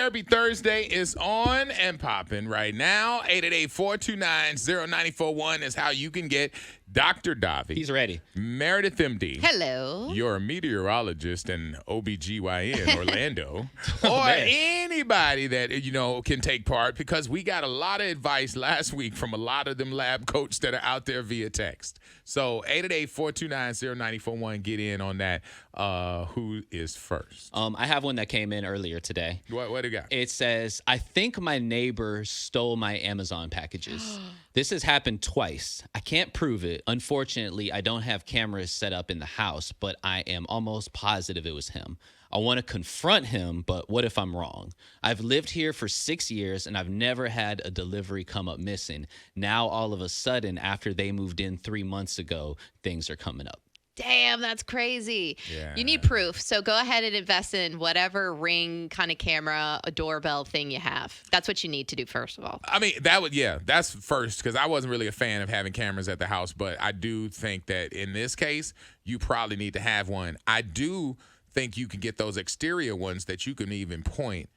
Therapy Thursday is on and popping right now. 888-429-0941 is how you can get Dr. Davi. He's ready. Meredith MD. Hello. You're a meteorologist and OBGYN Orlando. Or anybody that, can take part, because we got a lot of advice last week from a lot of them lab coats that are out there via text. So 888-429-0941, get in on that. Who is first? I have one that came in earlier today. What do you got? It says, I think my neighbor stole my Amazon packages. This has happened twice. I can't prove it. Unfortunately, I don't have cameras set up in the house, but I am almost positive it was him. I want to confront him, but what if I'm wrong? I've lived here for 6 years, and I've never had a delivery come up missing. Now, all of a sudden, after they moved in 3 months ago, things are coming up. Damn, that's crazy. Yeah. You need proof. So go ahead and invest in whatever Ring kind of camera, a doorbell thing you have. That's what you need to do, first of all. I mean, that's first, because I wasn't really a fan of having cameras at the house, but I do think that in this case, you probably need to have one. I do think you can get those exterior ones that you can even point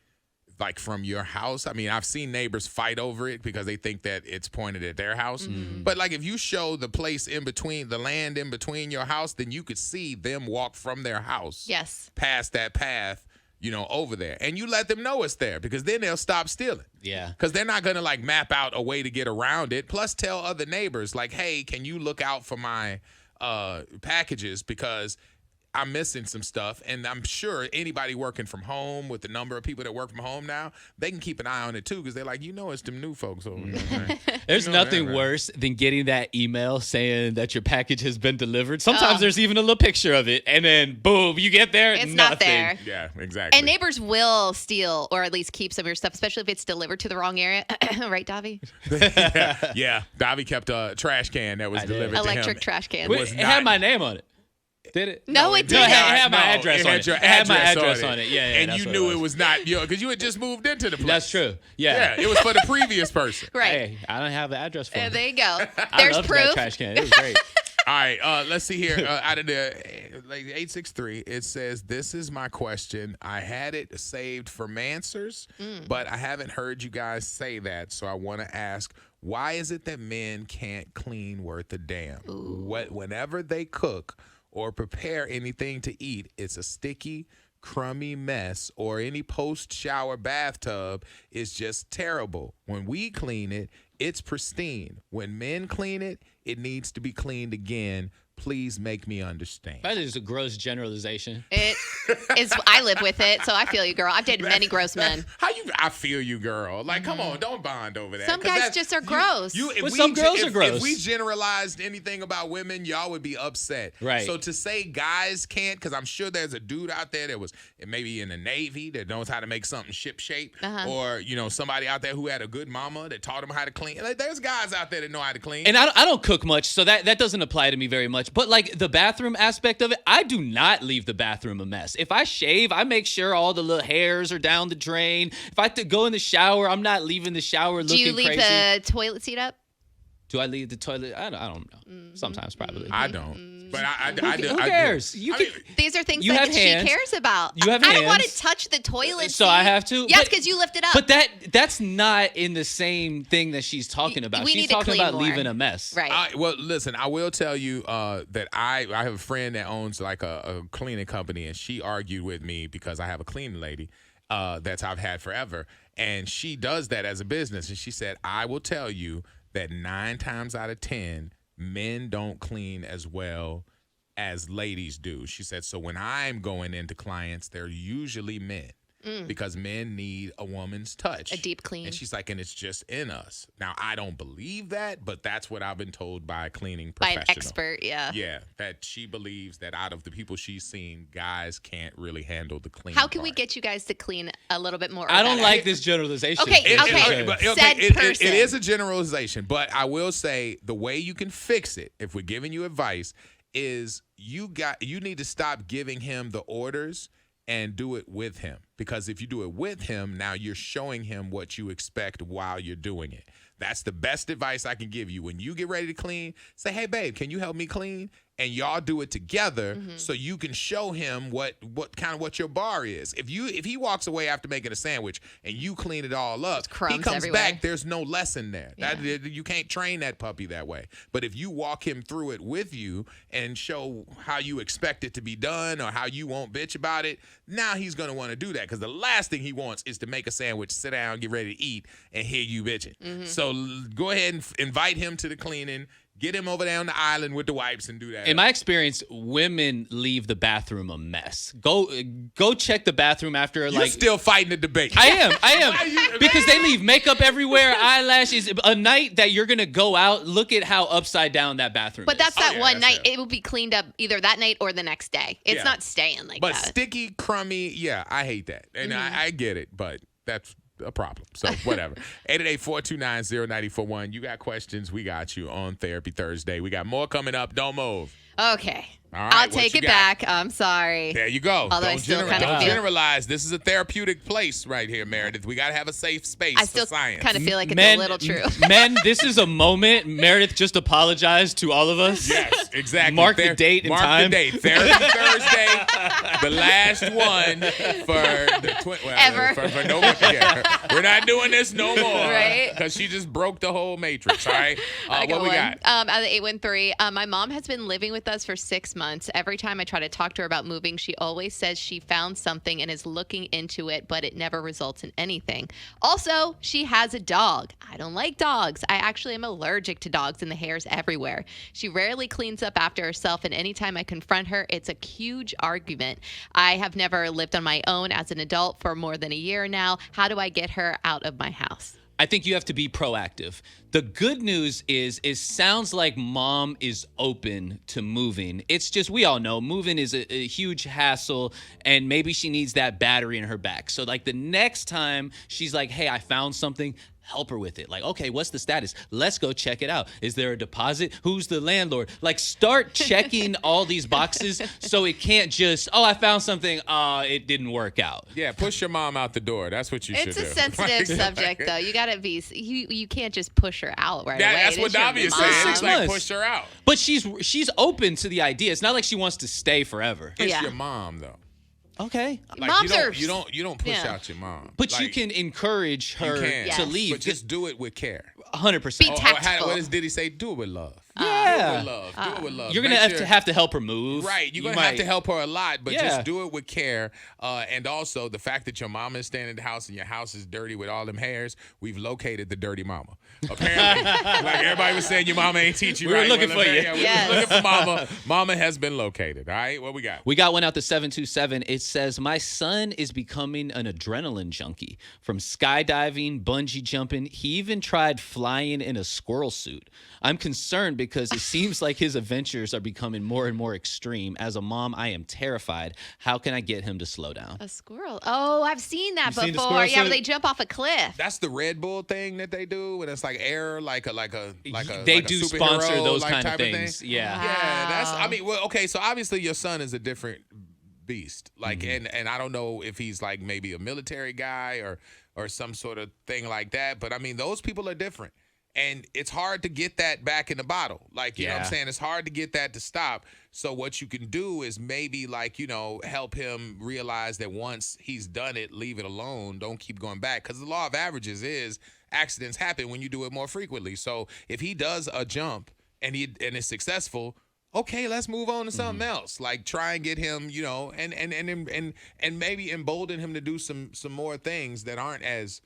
like from your house. I mean, I've seen neighbors fight over it because they think that it's pointed at their house. Mm-hmm. But like if you show the place in between, the land in between your house, then you could see them walk from their house. Yes. Past that path, over there. And you let them know it's there, because then they'll stop stealing. Yeah. Because they're not going to like map out a way to get around it. Plus tell other neighbors like, hey, can you look out for my packages, because I'm missing some stuff. And I'm sure anybody working from home, with the number of people that work from home now, they can keep an eye on it too, because they're like, it's them new folks over there. There's nothing worse than getting that email saying that your package has been delivered. Sometimes there's even a little picture of it, and then boom, you get there, it's nothing. not there. Yeah, exactly. And neighbors will steal, or at least keep some of your stuff, especially if it's delivered to the wrong area. Right, Davi? Yeah. Davi kept a trash can that was delivered to him. Electric trash can. It had my name on it. Did it? No, it didn't. It had my address on it. It had my address on it. Yeah, and you knew it was not because you had just moved into the place. That's true. Yeah. It was for the previous person. Right. Hey, I don't have the address for it. There you go. I There's loved proof. that trash can. It was great. All right, let's see here. Out of the 863, it says, this is my question. I had it saved for Mansers, but I haven't heard you guys say that, so I want to ask, why is it that men can't clean worth a damn? Whenever they cook or prepare anything to eat, it's a sticky, crummy mess, or any post-shower bathtub is just terrible. When we clean it, it's pristine. When men clean it, it needs to be cleaned again. Please make me understand. That is a gross generalization. It is. I live with it, so I feel you, girl. I've dated many gross men. I feel you, girl. Like, come on, don't bond over that. Some guys just are gross. Some girls are gross. If we generalized anything about women, y'all would be upset. Right. So to say guys can't, because I'm sure there's a dude out there that was maybe in the Navy that knows how to make something ship shape, or somebody out there who had a good mama that taught him how to clean. Like, there's guys out there that know how to clean. And I don't cook much, so that doesn't apply to me very much. But like the bathroom aspect of it, I do not leave the bathroom a mess. If I shave, I make sure all the little hairs are down the drain. If I have to go in the shower, I'm not leaving the shower looking crazy. Do you leave the toilet seat up? Do I leave the toilet? I don't know. Sometimes, probably. I don't. But Who cares? These are things you that have she hands. cares about. You have I don't want hands. to touch the toilet seat. So I have to? Yes, because you lift it up. But that's not in the same thing that she's talking about. We She's need to talking clean about more. leaving a mess. Right. Well, listen, I will tell you that I have a friend that owns like a cleaning company, and she argued with me because I have a cleaning lady that I've had forever, and she does that as a business. And she said, I will tell you that 9 times out of 10, men don't clean as well as ladies do. She said, so when I'm going into clients, they're usually men. Because men need a woman's touch. A deep clean. And she's like, and it's just in us. Now, I don't believe that, but that's what I've been told by a cleaning professional. By an expert, yeah. Yeah, that she believes that out of the people she's seen, guys can't really handle the clean How can we part. get you guys to clean a little bit more? I don't like this generalization. Okay, It is a generalization, but I will say the way you can fix it, if we're giving you advice, is you need to stop giving him the orders and do it with him. Because if you do it with him, now you're showing him what you expect while you're doing it. That's the best advice I can give you. When you get ready to clean, say, hey, babe, can you help me clean? and y'all do it together, so you can show him what your bar is. If he walks away after making a sandwich and you clean it all up, he comes everywhere. back. There's no lesson there. You can't train that puppy that way. But if you walk him through it with you and show how you expect it to be done or how you won't bitch about it, now he's going to want to do that, because the last thing he wants is to make a sandwich, sit down, get ready to eat, and hear you bitching. So go ahead and invite him to the cleaning. Get him over there on the island with the wipes and do that. In my experience, women leave the bathroom a mess. Go check the bathroom after You're still fighting the debate. I am. Because they leave makeup everywhere, eyelashes. A night that you're going to go out, look at how upside down that bathroom But is. that's that one night. Fair. It will be cleaned up either that night or the next day. It's not staying like but that. But sticky, crummy, I hate that. And I get it, but that's a problem. So whatever. 888-429-0941. You got questions, we got you on Therapy Thursday. We got more coming up. Don't move. Okay. All right, I'll what take you it got? back. I'm sorry. There you go. Although I still kind of don't feel- generalize. This is a therapeutic place right here, Meredith. We got to have a safe space I for still science. kind of feel like it's a little true. Men, this is a moment. Meredith just apologized to all of us. Yes, exactly. Mark the date and time. Mark the date. Therapy Thursday, the last one for the Ever. For no one. Yeah. We're not doing this no more. Right. Because she just broke the whole matrix. All right. What we got? Out of the 813, my mom has been living with us for 6 months. Every time I try to talk to her about moving, she always says she found something and is looking into it, but it never results in anything. Also, she has a dog. I don't like dogs. I actually am allergic to dogs and the hairs everywhere. She rarely cleans up after herself, and anytime I confront her, it's a huge argument. I have never lived on my own as an adult for more than a year now. How do I get her out of my house? I think you have to be proactive. The good news is it sounds like mom is open to moving. It's just, we all know moving is a huge hassle, and maybe she needs that battery in her back. So like the next time she's like, hey, I found something, help her with it. Like, okay, what's the status? Let's go check it out. Is there a deposit? Who's the landlord? Like, start checking all these boxes so it can't just, oh, I found something. It didn't work out. Yeah, push your mom out the door. That's what you should do. It's a sensitive subject, though. You gotta be. You can't just push her out right away. That's It what is your Davi is mom. saying. 6 It's like months. push her out. But she's open to the idea. It's not like she wants to stay forever. It's Yeah. your mom, though. Okay. Like, Moms you are- don't push yeah. out your mom. But Like, you can encourage her you can. Yes. to leave. But just do it with care. 100%. Be Or tactful. what did he say? Do it with love. Yeah. Do it with love. Do it with love. You're going Make to sure- have to help her move. Right, you're You gonna have might- to help her a lot, but Yeah. just do it with care. And also the fact that your mama is staying in the house and your house is dirty with all them hairs, we've located the dirty mama. Apparently, like everybody was saying, your mama ain't teach you We were right. looking for you. Yeah, we Yes. were looking for mama. Mama has been located. All right, what we got? We got one out to 727. It says, my son is becoming an adrenaline junkie. From skydiving, bungee jumping, he even tried flying in a squirrel suit. I'm concerned because it seems like his adventures are becoming more and more extreme. As a mom, I am terrified. How can I get him to slow down? A squirrel. Oh, I've seen that You've seen the before. squirrel Yeah, where suit? they jump off a cliff. That's the Red Bull thing that they do, and it's like air, like a They like a do superhero, sponsor those like, kind of type things. thing. Yeah. Yeah, that's. I Wow. mean, well, okay. So obviously, your son is a different beast. Like, Mm-hmm. and I don't know if he's like maybe a military guy or some sort of thing like that. But I mean, those people are different, and it's hard to get that back in the bottle. Like, you know what I'm Yeah. saying? It's hard to get that to stop. So what you can do is maybe like, help him realize that once he's done it, leave it alone. Don't keep going back, because the law of averages is accidents happen when you do it more frequently. So if he does a jump and is successful, okay, let's move on to something else. Like, try and get him, and maybe embolden him to do some more things that aren't as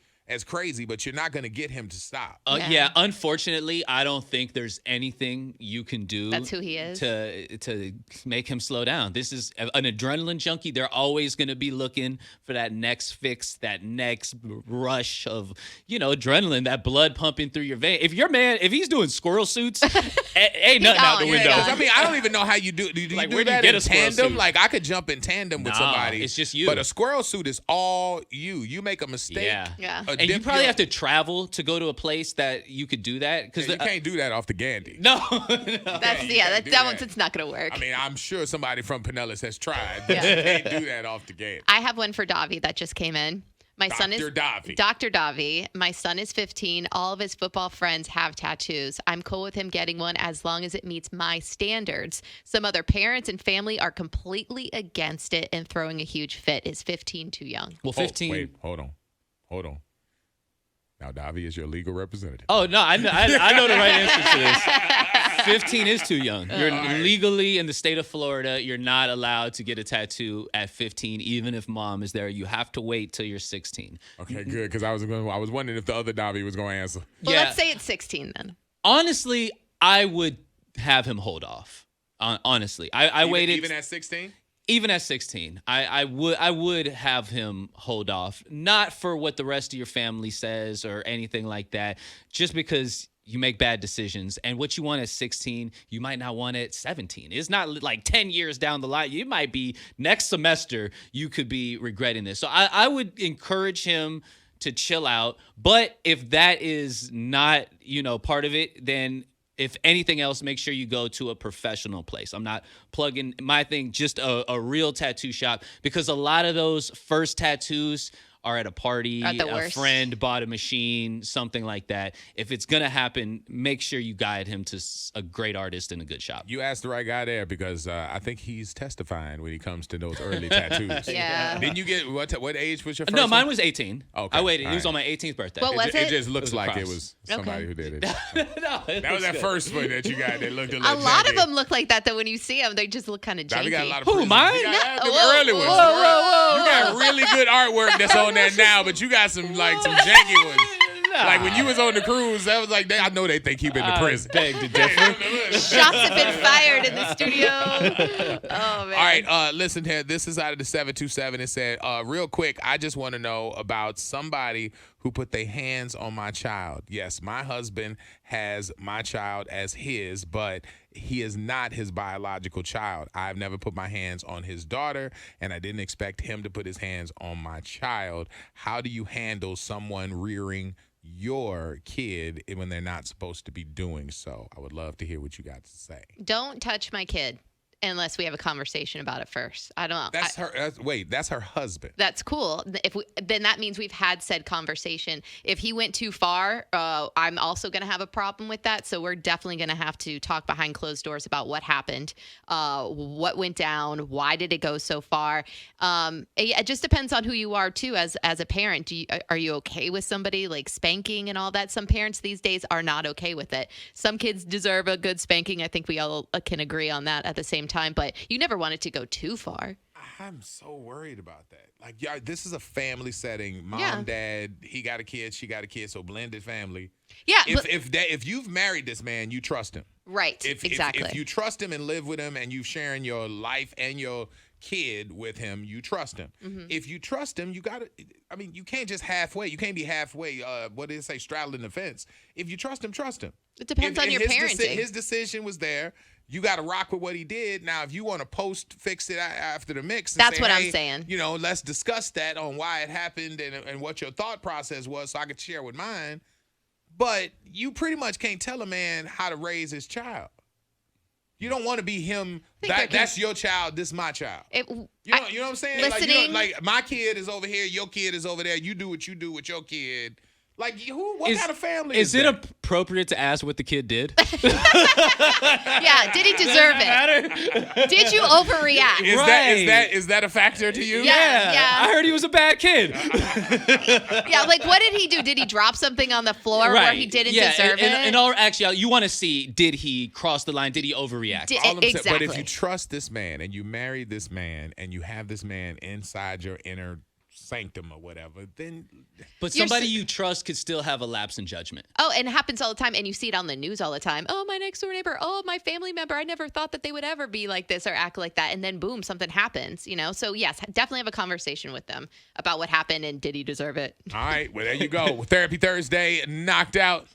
crazy, but you're not going to get him to stop. Yeah, unfortunately, I don't think there's anything you can do. That's who he is. To make him slow down. This is an adrenaline junkie. They're always going to be looking for that next fix, that next rush of, adrenaline, that blood pumping through your vein. If he's doing squirrel suits, ain't nothing out the gone. window. Yeah, 'cause I mean, I don't even know how you do. Do you Like, do where do you that get in a squirrel tandem? suit? Like, I could jump in tandem with Nah, somebody. it's just you. But a squirrel suit is all you. You make a mistake. Yeah. Yeah. And you probably have to travel to go to a place that you could do that. Yeah, you can't do that off the Gandy. No. That's you can't do that that. one's it's not gonna work. I mean, I'm sure somebody from Pinellas has tried, but Yeah. you can't do that off the Gandy. I have one for Davi that just came in. My son is Davi. Dr. Davi. My son is 15. All of his football friends have tattoos. I'm cool with him getting one as long as it meets my standards. Some other parents and family are completely against it and throwing a huge fit. Is 15 too young? Well, 15. Wait, hold on. Now, Davi is your legal representative. Oh, no, I know the right answer to this. 15 is too young. You're legally in the state of Florida. You're not allowed to get a tattoo at 15, even if mom is there. You have to wait till you're 16. Okay, good, because I was wondering if the other Davi was going to answer. Well, let's say it's 16 then. Honestly, I would have him hold off. Honestly, I waited. Even at 16? Even at 16, I would have him hold off, not for what the rest of your family says or anything like that, just because you make bad decisions, and what you want at 16, you might not want at 17. It's not like 10 years down the line. You might be next semester, you could be regretting this. So I would encourage him to chill out. But if that is not, part of it, then if anything else, make sure you go to a professional place. I'm not plugging my thing, just a real tattoo shop, because a lot of those first tattoos are at a party, a friend bought a machine, something like that. If it's going to happen, make sure you guide him to a great artist in a good shop. You asked the right guy there, because I think he's testifying when he comes to those early tattoos. Yeah. Didn't you get, what age was your first No, one? mine was 18. Okay. I waited. All It was right. on my 18th birthday. What was It it? just looks It was a like it cross. was somebody who did it. No, That was that first one that you got that looked a A little lot of janky. them look like that, though. When you see them, they just look kind of Now, janky. we got a lot of Who, prisons. mine? You got them Whoa, early ones. whoa, You got really good artwork that's on there now, but you got some janky ones. Like when you was on the cruise, that was like, I know they think you been to prison. Beg to differ. Shots have been fired in the studio. Oh, man. All right, listen here. This is out of the 727. It said, real quick, I just want to know about somebody who put their hands on my child. Yes, my husband has my child as his, but he is not his biological child. I've never put my hands on his daughter, and I didn't expect him to put his hands on my child. How do you handle someone rearing your kid when they're not supposed to be doing so? I would love to hear what you got to say. Don't touch my kid unless we have a conversation about it first. I don't know. That's her husband. That's cool. Then that means we've had said conversation. If he went too far, I'm also going to have a problem with that. So we're definitely going to have to talk behind closed doors about what happened, what went down, why did it go so far. It just depends on who you are too. As a parent, are you okay with somebody like spanking and all that? Some parents these days are not okay with it. Some kids deserve a good spanking. I think we all can agree on that at the same time, but you never want it to go too far. I'm so worried about that. Like, y'all, this is a family setting. Mom, dad, he got a kid, she got a kid, so blended family. Yeah. If you've married this man, you trust him. Right. Exactly. If you trust him and live with him, and you sharing your life and your kid with him, you trust him. Mm-hmm. If you trust him, you can't just halfway. You can't be halfway. What did it say? Straddling the fence. If you trust him, trust him. It depends on your parenting. His decision was there. You got to rock with what he did. Now, if you want to fix it after the mix, and that's say, what hey, I'm saying. Let's discuss that on why it happened and what your thought process was, so I could share with mine. But you pretty much can't tell a man how to raise his child. You don't want to be him. That's your child. This is my child. You know what I'm saying? Listening, like my kid is over here. Your kid is over there. You do what you do with your kid. Like, what kind of family is it that? Appropriate to ask what the kid did? Yeah, did he deserve it? Did you overreact? Is that a factor to you? Yeah. I heard he was a bad kid. Yeah, like what did he do? Did he drop something on the floor where he didn't deserve it? And actually, you want to see, did he cross the line? Did he overreact? Exactly. But if you trust this man and you marry this man and you have this man inside your inner sanctum or whatever, then... But somebody you trust could still have a lapse in judgment. Oh, and it happens all the time, and you see it on the news all the time. Oh, my next door neighbor. Oh, my family member. I never thought that they would ever be like this or act like that. And then boom, something happens, So yes, definitely have a conversation with them about what happened and did he deserve it. All right, well, there you go. Therapy Thursday knocked out.